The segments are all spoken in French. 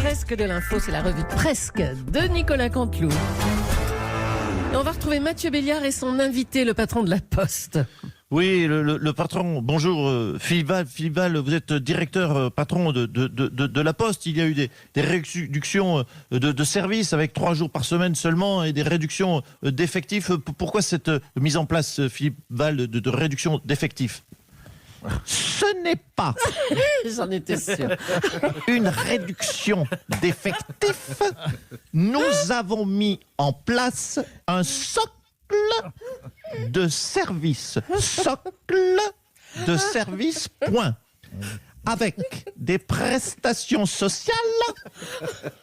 Presque de l'info, c'est la revue Presque de Nicolas Canteloup. Et on va retrouver Mathieu Béliard et son invité, le patron de la Poste. Oui, le patron, bonjour, Philippe Val, vous êtes directeur, patron de la Poste. Il y a eu des réductions de services avec 3 jours par semaine seulement et des réductions d'effectifs. Pourquoi cette mise en place, Philippe Val, de réduction d'effectifs ? Ce n'est pas J'en étais sûr. une réduction d'effectifs. Nous avons mis en place un socle de service. Socle de service, point. Avec des prestations sociales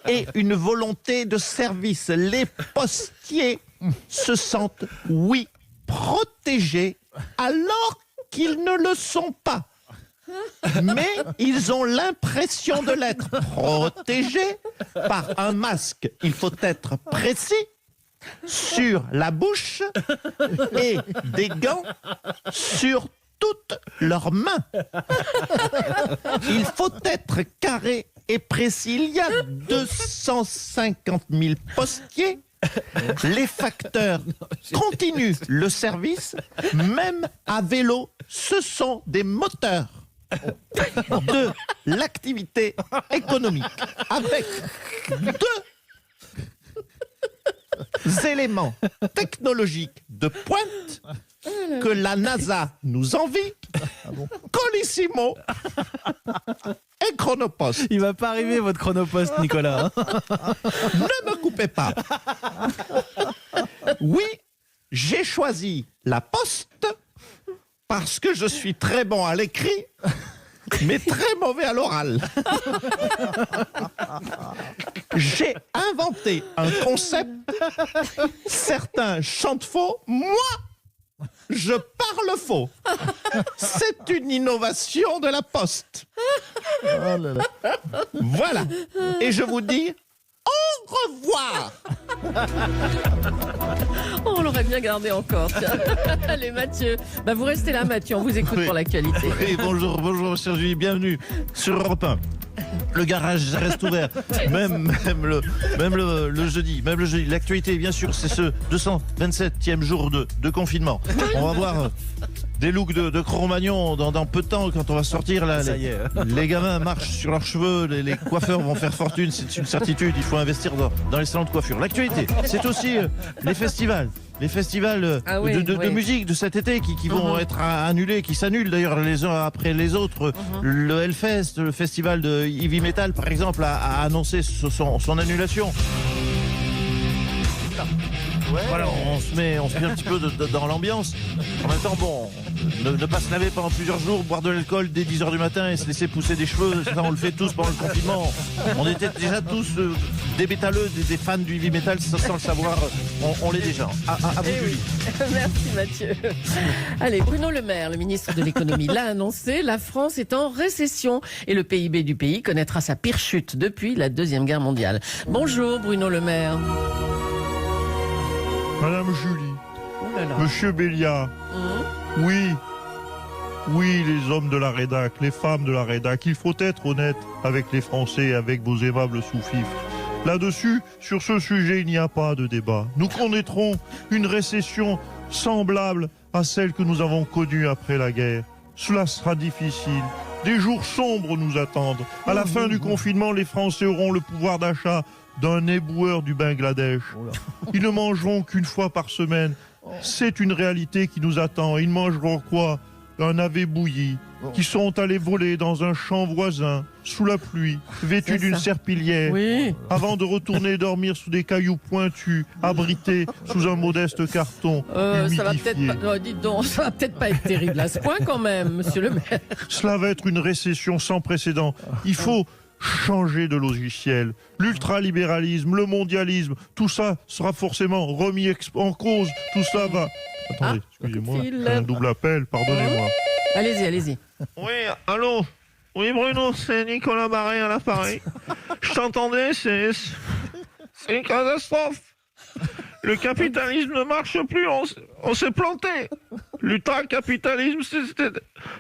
et une volonté de service. Les postiers se sentent, oui, protégés alors qu'ils ne le sont pas. Mais ils ont l'impression de l'être protégés par un masque. Il faut être précis sur la bouche et des gants sur toutes leurs mains. Il faut être carré et précis. Il y a 250 000 postiers. Les facteurs continuent le service, même à vélo. Ce sont des moteurs de l'activité économique avec deux éléments technologiques de pointe que la NASA nous envie, Colissimo et Chronopost. Il va pas arriver votre Chronopost, Nicolas. Ne me coupez pas. Oui, j'ai choisi la Poste parce que je suis très bon à l'écrit, mais très mauvais à l'oral. J'ai inventé un concept. Certains chantent faux, moi, je parle faux. C'est une innovation de la Poste. Voilà. Et je vous dis au revoir. Oh, on l'aurait bien gardé encore. Tiens. Allez, Mathieu. Vous restez là, Mathieu. On vous écoute Oui. pour l'actualité. Oui, bonjour Sergi, bienvenue sur Europe 1. Le garage reste ouvert, même le jeudi. L'actualité, bien sûr, c'est ce 227e jour de confinement. On va voir des looks de Cro-Magnon dans peu de temps, quand on va sortir. Là, Ça y est. les gamins marchent sur leurs cheveux, les coiffeurs vont faire fortune, c'est une certitude. Il faut investir dans les salons de coiffure. L'actualité, c'est aussi les festivals. Les festivals de musique de cet été qui vont être annulés, qui s'annulent d'ailleurs les uns après les autres. Le Hellfest, le festival de heavy metal par exemple, a annoncé son annulation. Ouais. Voilà, on se met un petit peu dans l'ambiance. En même temps, bon, ne pas se laver pendant plusieurs jours, boire de l'alcool dès 10h du matin et se laisser pousser des cheveux, ça on le fait tous pendant le confinement. On était déjà tous des métalleux, des fans du heavy metal, sans le savoir, on l'est déjà. À vous, Julie. Merci, Mathieu. Allez, Bruno Le Maire, le ministre de l'économie, l'a annoncé. La France est en récession et le PIB du pays connaîtra sa pire chute depuis la Deuxième Guerre mondiale. Bonjour, Bruno Le Maire. Madame Julie, Oh là là. Monsieur Béliard, oui, les hommes de la rédac, les femmes de la rédac, il faut être honnête avec les Français, avec vos aimables sous-fifres. Là-dessus, sur ce sujet, il n'y a pas de débat. Nous connaîtrons une récession semblable à celle que nous avons connue après la guerre. Cela sera difficile. Des jours sombres nous attendent. À la fin du confinement, les Français auront le pouvoir d'achat d'un éboueur du Bangladesh. Ils ne mangeront qu'une fois par semaine. C'est une réalité qui nous attend. Ils mangeront quoi ? Un navet bouilli, qui sont allés voler dans un champ voisin, sous la pluie, vêtus d'une serpillière, Oui. avant de retourner dormir sous des cailloux pointus, abrités sous un modeste carton Ça va humidifié. peut-être pas, dites donc, ça va peut-être pas être terrible à ce point quand même, monsieur le maire. Cela va être une récession sans précédent. Il faut changer de logiciel. L'ultralibéralisme, le mondialisme, tout ça sera forcément remis en cause. Tout ça va... Attendez, excusez-moi, coup de fil. j'ai un double appel, pardonnez-moi. Allez-y. Oui, allô ? Oui, Bruno, c'est Nicolas Barré à l'appareil. Je t'entendais, c'est une catastrophe. Le capitalisme ne marche plus, on s'est planté. L'ultra-capitalisme,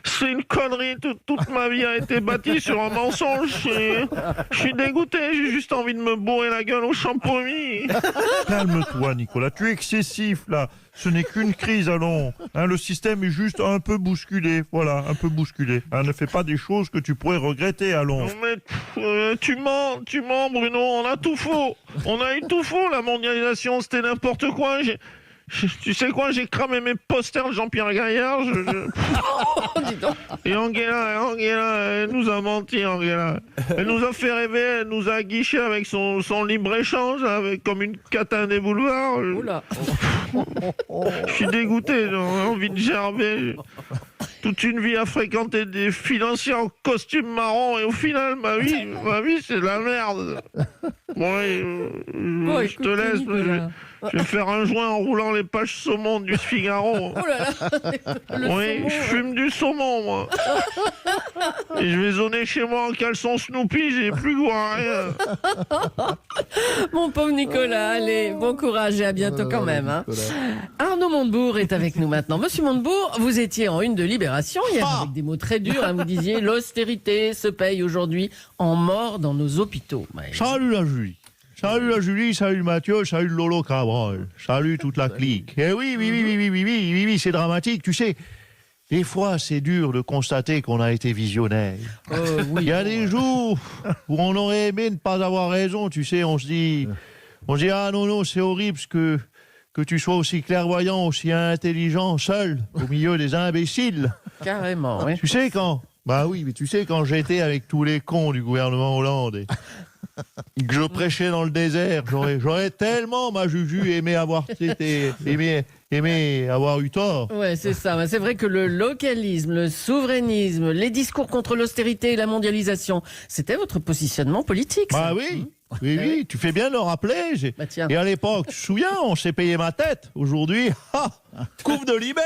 C'est une connerie, toute ma vie a été bâtie sur un mensonge. Je suis dégoûté, j'ai juste envie de me bourrer la gueule au shampoing. Calme-toi, Nicolas, tu es excessif, là. Ce n'est qu'une crise, allons. Le système est juste un peu bousculé, voilà, un peu bousculé. Ne fais pas des choses que tu pourrais regretter, allons. Non mais tu mens, Bruno, on a tout faux. On a eu tout faux, la mondialisation, c'était n'importe quoi. Tu sais quoi, j'ai cramé mes posters de Jean-Pierre Gaillard. Dis donc. Et Angela, elle nous a menti, Angela. Elle nous a fait rêver, elle nous a guiché avec son libre-échange, avec comme une catin des boulevards. Oula. Je suis dégoûté, j'ai envie de gerber. Toute une vie à fréquenter des financiers en costume marron et au final, ma vie, c'est de la merde. Bon, je te laisse. Je vais faire un joint en roulant les pages saumon du Figaro. Oh là là. Oui, je fume du saumon, moi. Et je vais zoner chez moi en caleçon Snoopy, j'ai plus goût à rien. Mon pauvre Nicolas, allez, bon courage et à bientôt quand même. Hein. Arnaud Montebourg est avec nous maintenant. Monsieur Montebourg, vous étiez en une de Libération hier avec des mots très durs. Vous disiez l'austérité se paye aujourd'hui en mort dans nos hôpitaux. Ouais. Salut la Julie. Salut la Julie, salut Mathieu, salut Lolo Cabral, salut toute la clique. Eh oui, c'est dramatique, tu sais. Des fois, c'est dur de constater qu'on a été visionnaire. Il y a des jours où on aurait aimé ne pas avoir raison, tu sais, on se dit ah non, c'est horrible que tu sois aussi clairvoyant, aussi intelligent, seul, au milieu des imbéciles. Carrément, oui. Tu sais quand quand j'étais avec tous les cons du gouvernement Hollande et que je prêchais dans le désert, j'aurais tellement, ma Juju, aimé avoir eu tort. Ouais, c'est ça. C'est vrai que le localisme, le souverainisme, les discours contre l'austérité et la mondialisation, c'était votre positionnement politique. Ça. Bah oui, tu fais bien de le rappeler. Et à l'époque, tu te souviens, on s'est payé ma tête. Aujourd'hui, coupe de Libé.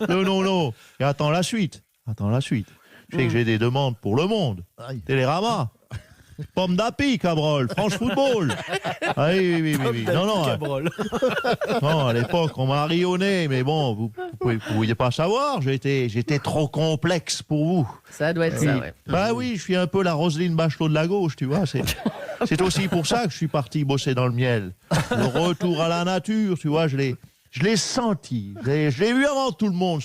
Non. Et attends la suite. Je sais que j'ai des demandes pour Le Monde, Télérama, Pomme d'Api, Cabrol, France Football. Ah oui. Non, à l'époque, on m'a rionné, mais bon, vous pouviez pas savoir, j'étais trop complexe pour vous. Ça doit être ça, ouais. Bah oui, je suis un peu la Roselyne Bachelot de la gauche, tu vois. C'est aussi pour ça que je suis parti bosser dans le miel. Le retour à la nature, tu vois, je l'ai senti. Je l'ai eu avant tout le monde,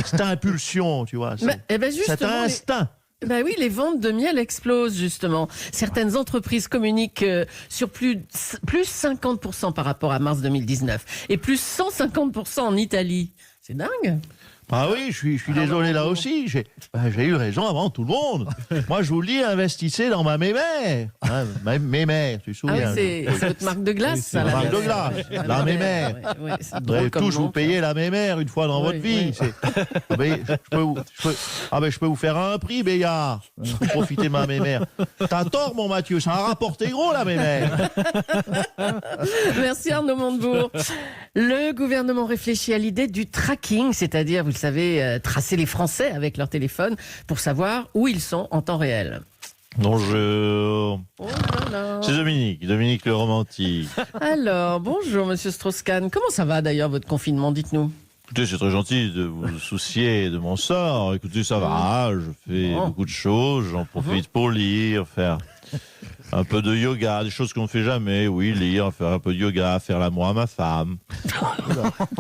cette impulsion, tu vois. Cet instinct. Ben oui, les ventes de miel explosent justement. Certaines entreprises communiquent sur plus 50% par rapport à mars 2019 et plus 150% en Italie. C'est dingue. Ah oui, je suis désolé là aussi. J'ai eu raison avant tout le monde. Moi, je vous le dis, investissez dans ma mémère. Mémère, tu te souviens. Ah oui, c'est votre marque de glace, ça. La marque de glace, la mémère. Vous allez tous vous payer la mémère une fois dans votre vie. Je peux vous faire un prix, Béillard. Pour profiter de ma mémère. T'as tort, mon Mathieu, ça a rapporté gros, la mémère. Merci Arnaud Montebourg. Le gouvernement réfléchit à l'idée du tracking, c'est-à-dire, vous le savez, tracer les Français avec leur téléphone pour savoir où ils sont en temps réel. Bonjour. Oh là là. C'est Dominique le romantique. Alors, bonjour Monsieur Strauss-Kahn. Comment ça va d'ailleurs votre confinement, dites-nous? Écoutez, c'est très gentil de vous soucier de mon sort. Écoutez, ça va, je fais beaucoup de choses, j'en profite pour lire, faire un peu de yoga, des choses qu'on ne fait jamais, oui, lire, faire un peu de yoga, faire l'amour à ma femme.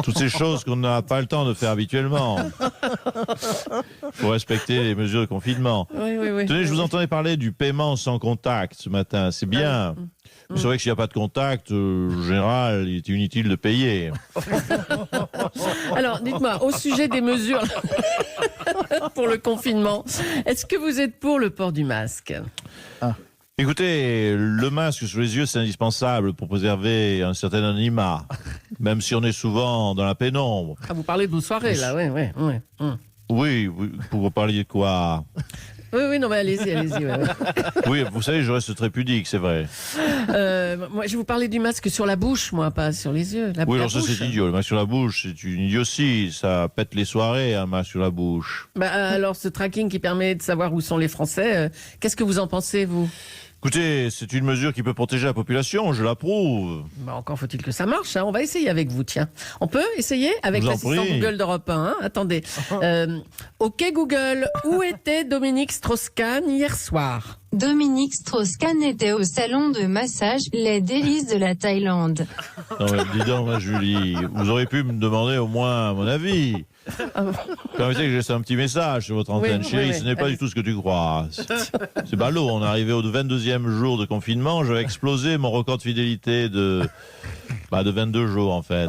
Toutes ces choses qu'on n'a pas le temps de faire habituellement. Il faut respecter les mesures de confinement. Oui. Tenez, je vous entendais parler du paiement sans contact ce matin, c'est bien. Mais c'est vrai que s'il n'y a pas de contact, en général, il est inutile de payer. Alors, dites-moi, au sujet des mesures pour le confinement, est-ce que vous êtes pour le port du masque? Écoutez, le masque sur les yeux, c'est indispensable pour préserver un certain anonymat, même si on est souvent dans la pénombre. Ah, vous parlez de vos soirées, là, oui. Oui, pour parler de quoi? Oui, non, mais allez-y. Ouais. Oui, vous savez, je reste très pudique, c'est vrai. Moi, je vous parlais du masque sur la bouche, moi, pas sur les yeux. Oui, alors ça, c'est idiot. Le masque sur la bouche, c'est une idiotie. Ça pète les soirées, un masque sur la bouche. Alors, ce tracking qui permet de savoir où sont les Français, qu'est-ce que vous en pensez, vous? Écoutez, c'est une mesure qui peut protéger la population, je l'approuve. Bah, encore faut-il que ça marche. Hein. On va essayer avec vous, tiens. On peut essayer avec l'assistant Google d'Europe 1. Hein. Attendez. Ok Google, où était Dominique Strauss-Kahn hier soir? Dominique Strauss-Kahn était au salon de massage Les Délices de la Thaïlande. Non mais dis donc, ma Julie, vous auriez pu me demander au moins mon avis. Permettez que je laisse un petit message sur votre antenne. Chérie, ce n'est pas du tout ce que tu crois. C'est ballot, on est arrivé au 22e jour de confinement, je vais exploser mon record de fidélité de 22 jours en fait.